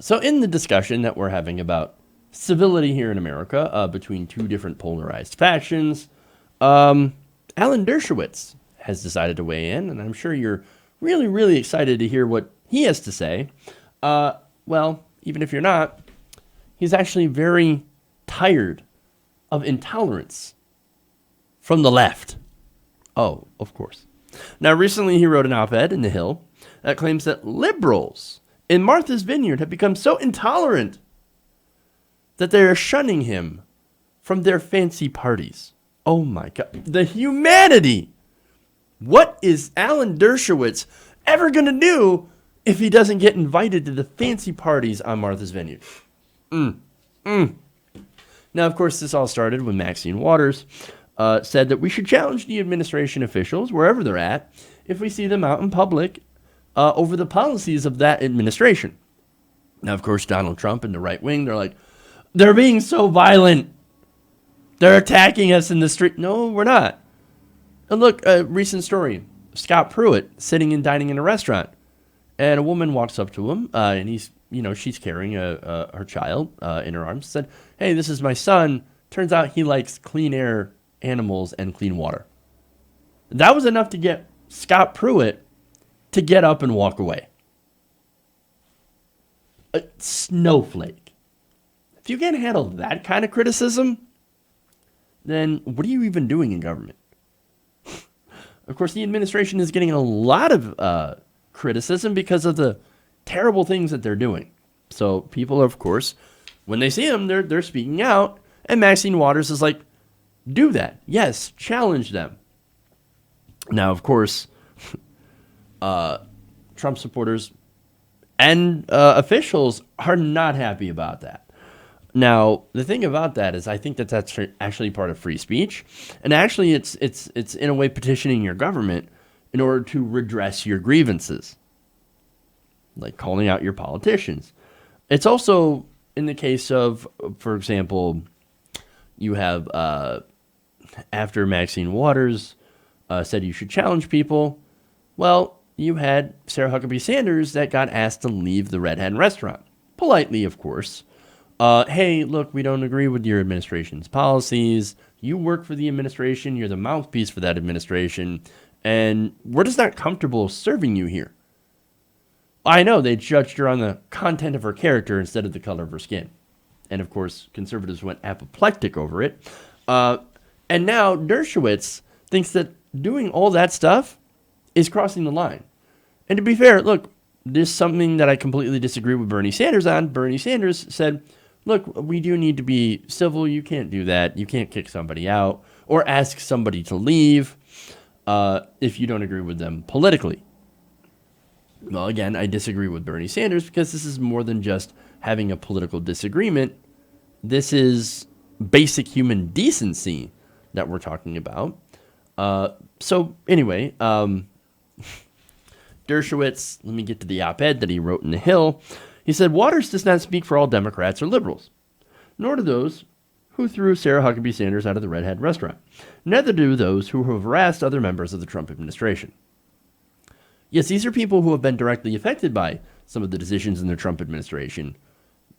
So in the discussion that we're having about civility here in America between two different polarized factions, Alan Dershowitz has decided to weigh in, and I'm sure you're really, really excited to hear what he has to say. Well, even if you're not, he's actually very tired of intolerance from the left. Oh, of course. Now, recently he wrote an op-ed in The Hill that claims that liberals in Martha's Vineyard have become so intolerant that they are shunning him from their fancy parties. Oh my God. The humanity! What is Alan Dershowitz ever going to do if he doesn't get invited to the fancy parties on Martha's Vineyard? Now, of course, this all started when Maxine Waters said that we should challenge the administration officials, wherever they're at, if we see them out in public over the policies of that administration. Now, of course, Donald Trump and the right wing, they're like, they're being so violent. They're attacking us in the street. No, we're not. And look, a recent story. Scott Pruitt sitting and dining in a restaurant. And a woman walks up to him, and she's carrying her child in her arms. Said, "Hey, this is my son. Turns out he likes clean air, animals, and clean water." That was enough to get Scott Pruitt to get up and walk away. A snowflake. If you can't handle that kind of criticism, then what are you even doing in government? Of course, the administration is getting a lot of criticism because of the terrible things that they're doing. So people, of course, when they see them, they're speaking out. And Maxine Waters is like, do that. Yes, challenge them. Now, of course, Trump supporters and officials are not happy about that. Now, the thing about that is I think that that's actually part of free speech. And actually, it's in a way petitioning your government in order to redress your grievances, like calling out your politicians. It's also in the case of, for example, you have, after Maxine Waters said you should challenge people, well, you had Sarah Huckabee Sanders that got asked to leave the Red Hen restaurant. Politely, of course. Hey, look, we don't agree with your administration's policies. You work for the administration. You're the mouthpiece for that administration. And we're just not comfortable serving you here. I know they judged her on the content of her character instead of the color of her skin. And, of course, conservatives went apoplectic over it. And now Dershowitz thinks that doing all that stuff is crossing the line. And to be fair, look, this is something that I completely disagree with Bernie Sanders on. Bernie Sanders said, look, we do need to be civil. You can't do that. You can't kick somebody out or ask somebody to leave if you don't agree with them politically. Well, again, I disagree with Bernie Sanders because this is more than just having a political disagreement. This is basic human decency that we're talking about. So anyway, Dershowitz, let me get to the op-ed that he wrote in The Hill. He said, Waters does not speak for all Democrats or liberals, nor do those who threw Sarah Huckabee Sanders out of the Red Hen restaurant. Neither do those who have harassed other members of the Trump administration. Yes, these are people who have been directly affected by some of the decisions in the Trump administration.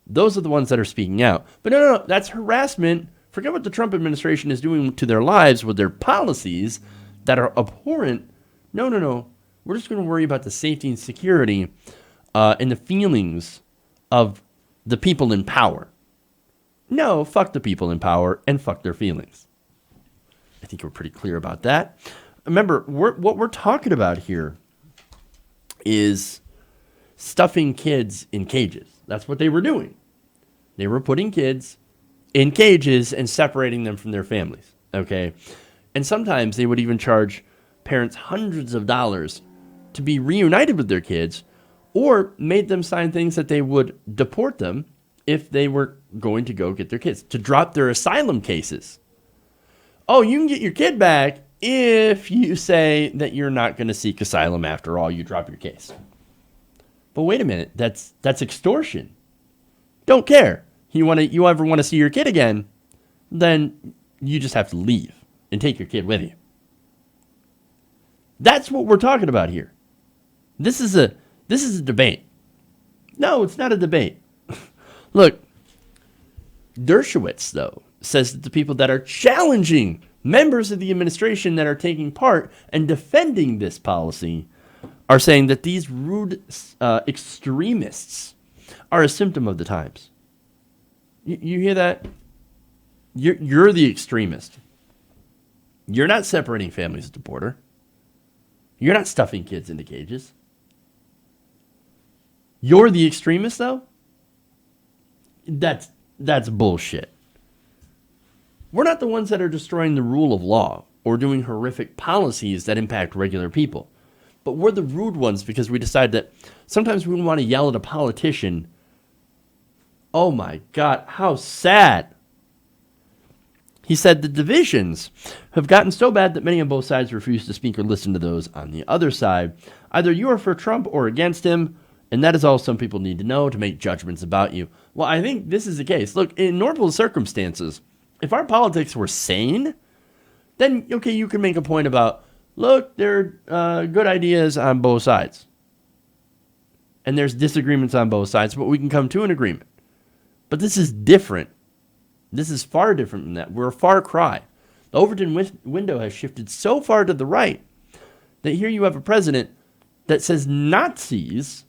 Those are the ones that are speaking out. But no, that's harassment. Forget what the Trump administration is doing to their lives with their policies that are abhorrent. No. We're just going to worry about the safety and security and the feelings of the people in power. No, fuck the people in power and fuck their feelings. I think we're pretty clear about that. Remember, what we're talking about here is stuffing kids in cages. That's what they were doing. They were putting kids in cages and separating them from their families, okay? And sometimes they would even charge parents hundreds of dollars to be reunited with their kids, or made them sign things that they would deport them if they were going to go get their kids, to drop their asylum cases. Oh, you can get your kid back if you say that you're not going to seek asylum after all, you drop your case. But wait a minute, that's extortion. Don't care. You ever want to see your kid again, then you just have to leave and take your kid with you. That's what we're talking about here. This is a debate. No, it's not a debate. Look, Dershowitz, though, says that the people that are challenging members of the administration that are taking part and defending this policy are saying that these rude extremists are a symptom of the times. You hear that? You're the extremist. You're not separating families at the border. You're not stuffing kids into cages. You're the extremist, though? That's bullshit. We're not the ones that are destroying the rule of law or doing horrific policies that impact regular people. But we're the rude ones because we decide that sometimes we want to yell at a politician. Oh my God, how sad. He said the divisions have gotten so bad that many on both sides refuse to speak or listen to those on the other side. Either you are for Trump or against him, and that is all some people need to know to make judgments about you. Well, I think this is the case. Look, in normal circumstances, if our politics were sane, then, okay, you can make a point about, look, there are good ideas on both sides. And there's disagreements on both sides, but we can come to an agreement. But this is different. This is far different from that. We're a far cry. The Overton window has shifted so far to the right that here you have a president that says Nazis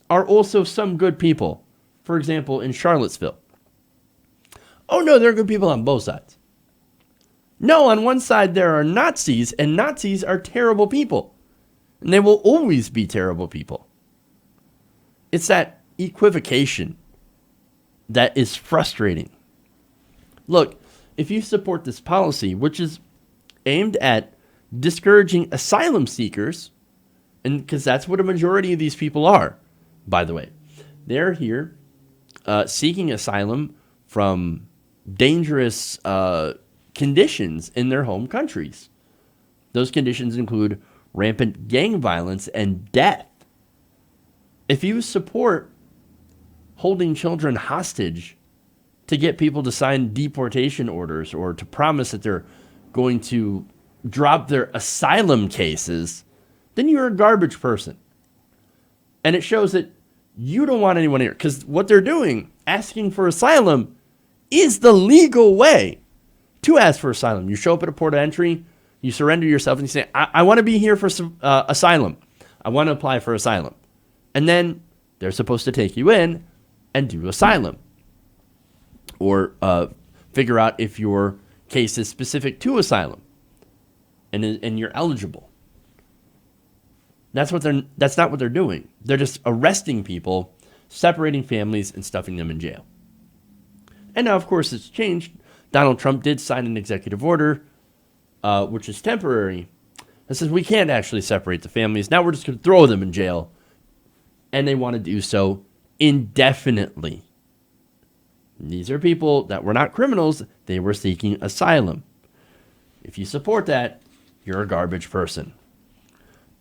are also some good people. For example, in Charlottesville. Oh no, there are good people on both sides. No, on one side there are Nazis, and Nazis are terrible people. And they will always be terrible people. It's that equivocation that is frustrating. Look, if you support this policy, which is aimed at discouraging asylum seekers, and because that's what a majority of these people are, by the way, they're here seeking asylum from dangerous conditions in their home countries. Those conditions include rampant gang violence and death. If you support holding children hostage to get people to sign deportation orders or to promise that they're going to drop their asylum cases, then you're a garbage person. And it shows that you don't want anyone here. Because what they're doing, asking for asylum, is the legal way to ask for asylum. You show up at a port of entry, you surrender yourself, and you say, I want to be here for asylum. I want to apply for asylum. And then they're supposed to take you in and do asylum. Or figure out if your case is specific to asylum and you're eligible. That's not what they're doing. They're just arresting people, separating families, and stuffing them in jail. And now, of course, it's changed. Donald Trump did sign an executive order, which is temporary, that says we can't actually separate the families. Now we're just going to throw them in jail. And they want to do so indefinitely. These are people that were not criminals. They were seeking asylum. If you support that, you're a garbage person.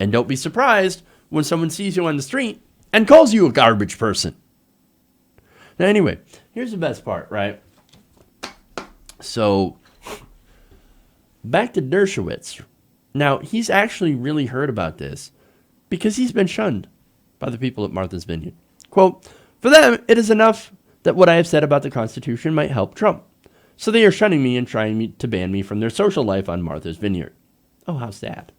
And don't be surprised when someone sees you on the street and calls you a garbage person. Now, anyway, here's the best part, right? So, back to Dershowitz. Now, he's actually really heard about this because he's been shunned by the people at Martha's Vineyard. Quote, for them, it is enough that what I have said about the Constitution might help Trump. So they are shunning me and trying to ban me from their social life on Martha's Vineyard. Oh, how sad.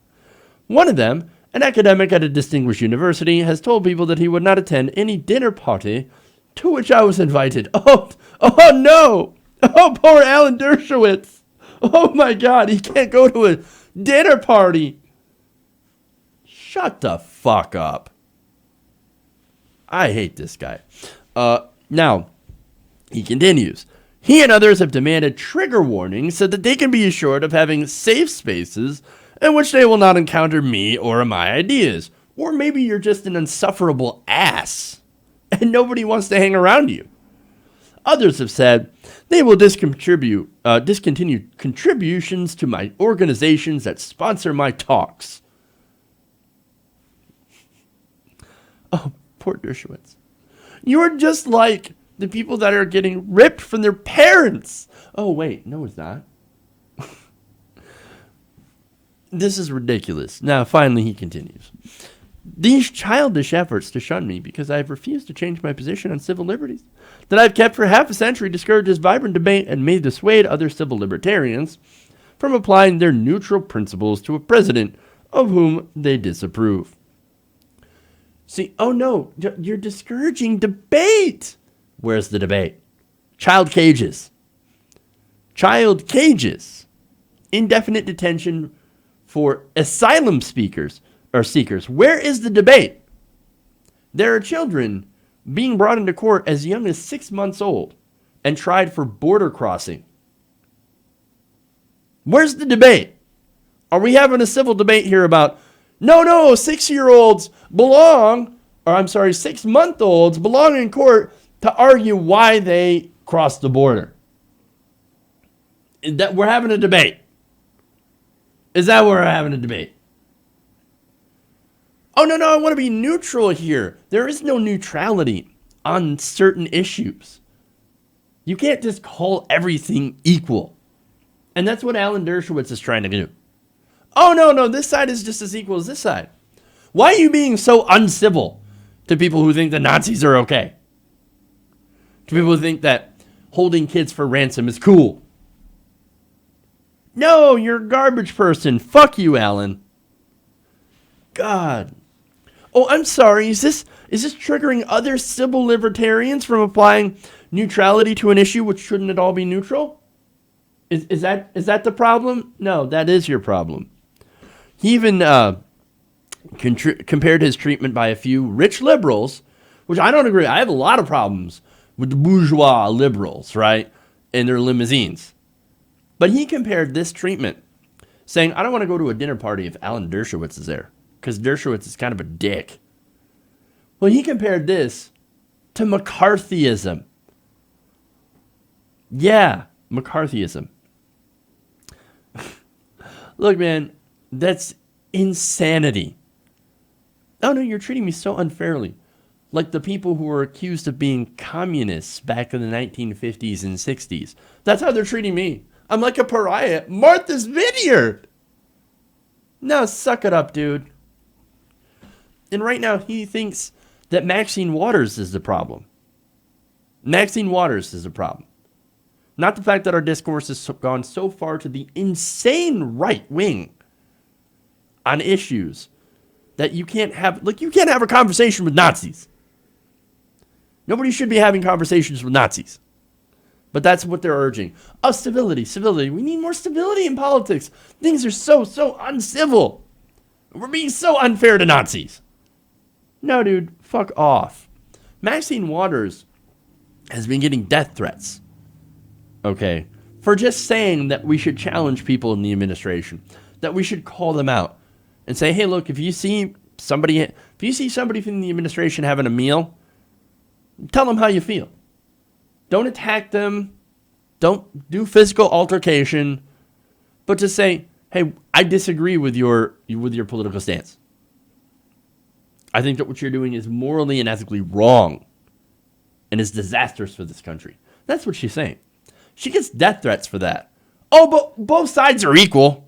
One of them, an academic at a distinguished university, has told people that he would not attend any dinner party to which I was invited. Oh no! Oh, poor Alan Dershowitz. Oh my God, he can't go to a dinner party. Shut the fuck up. I hate this guy. Now, he continues. He and others have demanded trigger warnings so that they can be assured of having safe spaces in which they will not encounter me or my ideas. Or maybe you're just an insufferable ass and nobody wants to hang around you. Others have said they will discontinue contributions to my organizations that sponsor my talks. Oh, poor Dershowitz. You're just like the people that are getting ripped from their parents. Oh, wait. No, it's not. This is ridiculous. Now, finally, he continues. These childish efforts to shun me because I have refused to change my position on civil liberties that I've kept for half a century discourage this vibrant debate and may dissuade other civil libertarians from applying their neutral principles to a president of whom they disapprove. See, oh no, you're discouraging debate. Where's the debate? Child cages. Child cages. Indefinite detention for asylum seekers. Where is the debate? There are children being brought into court as young as 6 months old and tried for border crossing. Where's the debate? Are we having a civil debate here about, no, 6-year-olds belong, or I'm sorry, 6-month-olds belong in court to argue why they crossed the border? That we're having a debate. Is that where we're having a debate? Oh, no, I want to be neutral here. There is no neutrality on certain issues. You can't just call everything equal. And that's what Alan Dershowitz is trying to do. Oh, no, this side is just as equal as this side. Why are you being so uncivil to people who think the Nazis are okay? To people who think that holding kids for ransom is cool? No, you're a garbage person. Fuck you, Alan. God. Oh, I'm sorry. Is this triggering other civil libertarians from applying neutrality to an issue which shouldn't at all be neutral? Is that the problem? No, that is your problem. He even compared his treatment by a few rich liberals, which I don't agree. I have a lot of problems with the bourgeois liberals, right, and their limousines. But he compared this treatment, saying, I don't want to go to a dinner party if Alan Dershowitz is there, because Dershowitz is kind of a dick. Well, he compared this to McCarthyism. Yeah, McCarthyism. Look, man, that's insanity. Oh, no, you're treating me so unfairly. Like the people who were accused of being communists back in the 1950s and 60s. That's how they're treating me. I'm like a pariah at Martha's Vineyard. No, suck it up, dude. And right now, he thinks that Maxine Waters is the problem. Maxine Waters is the problem. Not the fact that our discourse has gone so far to the insane right wing on issues that you can't have a conversation with Nazis. Nobody should be having conversations with Nazis. But that's what they're urging. Oh, civility. We need more stability in politics. Things are so uncivil. We're being so unfair to Nazis. No, dude, fuck off. Maxine Waters has been getting death threats. Okay, for just saying that we should challenge people in the administration, that we should call them out and say, hey, look, if you see somebody from the administration having a meal, tell them how you feel. Don't attack them. Don't do physical altercation, but just say, hey, I disagree with your political stance. I think that what you're doing is morally and ethically wrong and is disastrous for this country. That's what she's saying. She gets death threats for that. Oh, but both sides are equal.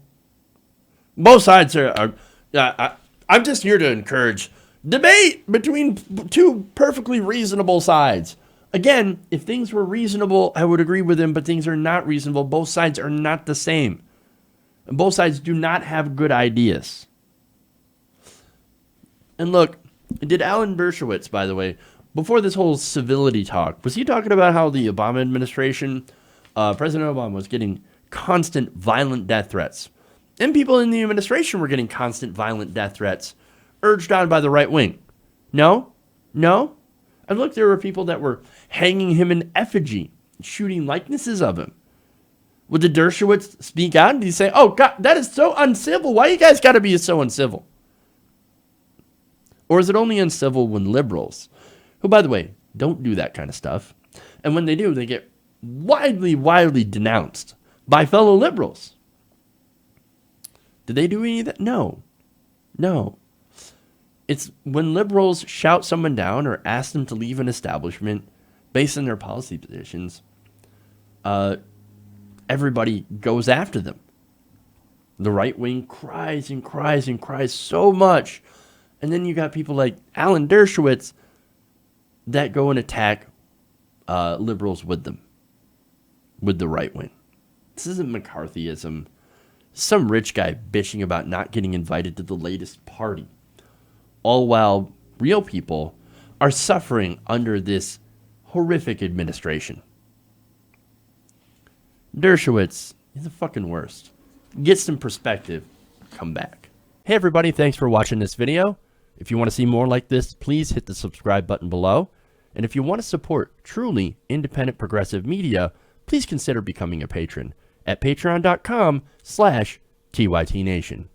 Both sides are I'm just here to encourage debate between two perfectly reasonable sides. Again, if things were reasonable, I would agree with him, but things are not reasonable. Both sides are not the same. And both sides do not have good ideas. And look, did Alan Dershowitz, by the way, before this whole civility talk, was he talking about how the Obama administration, President Obama was getting constant violent death threats? And people in the administration were getting constant violent death threats urged on by the right wing. No. And look, there were people that were hanging him in effigy, shooting likenesses of him. Would the Dershowitz speak out? Did he say, oh, God, that is so uncivil. Why you guys got to be so uncivil? Or is it only uncivil when liberals, who, by the way, don't do that kind of stuff, and when they do, they get widely denounced by fellow liberals? Did they do any of that? No. It's when liberals shout someone down or ask them to leave an establishment based on their policy positions, everybody goes after them. The right wing cries so much And then you got people like Alan Dershowitz that go and attack liberals with them, with the right wing. This isn't McCarthyism. Some rich guy bitching about not getting invited to the latest party. All while real people are suffering under this horrific administration. Dershowitz is the fucking worst. Get some perspective. Come back. Hey everybody, thanks for watching this video. If you want to see more like this, please hit the subscribe button below. And if you want to support truly independent progressive media, please consider becoming a patron at patreon.com/TYTNation.